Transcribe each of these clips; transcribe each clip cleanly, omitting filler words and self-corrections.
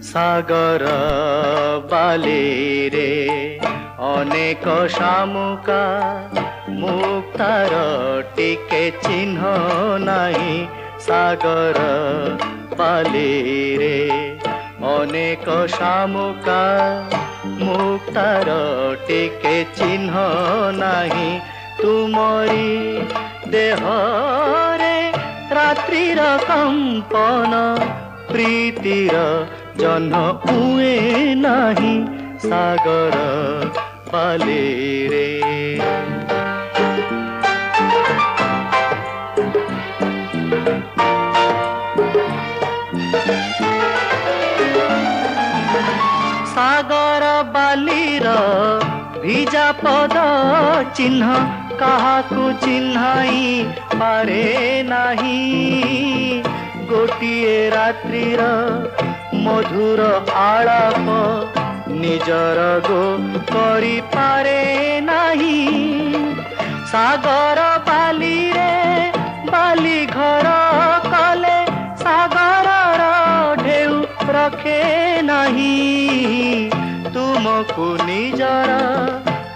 सागर बालीरे अनेक शामुका मुक्तार टिके चिन्ह नाही। सागर बालीरे अनेक शामुका मुक्तार टिके चिन्ह नाही। तुमरी देहरे रात्रिर कंपन प्रीतिर जन्म हुए नाही। सागर बालीरे सागर बालीर भिजा पद चिन्ह काहाकु चिन्हाई पारे नाही। गोटिए रात्रिर मधुर आलाप निजर गो करि पारे नाही। सागर बालीरे बाली घर कले सागर ढेउ रखे नाही। तुमको निजर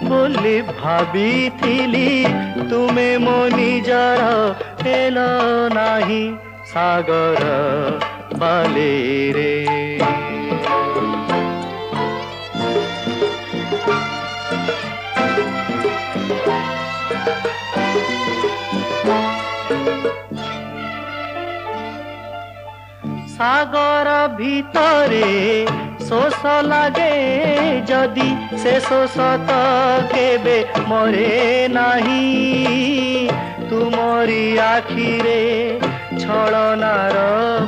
बोली भाभी तुमे मो निजर हेल नाही। सागर बालीरे सागर भितरे शोष लागे जदि से शोष तो केबे मरे नाही। तुमरी आखिरे छलनार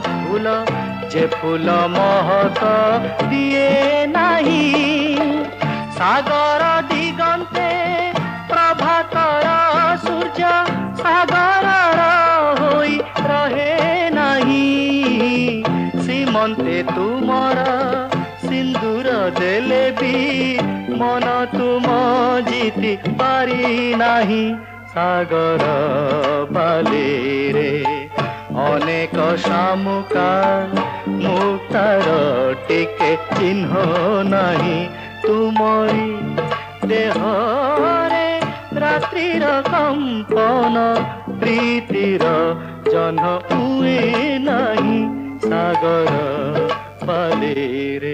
फूल जे फूल महक दिए नाही। सागर दिगंते प्रभाकर सूर्य सागर होई रहे नाही। सीमंते तुमर सिंदूर देले भी मन तुम जीति पारी नाही। सागर बालीरे अनेक शामुका मुक्तार टिके चिन्ह नाही। तुमरी देहरे रात्रिर कंपन प्रीतिर जन्म हुए नाही। सागर बालीरे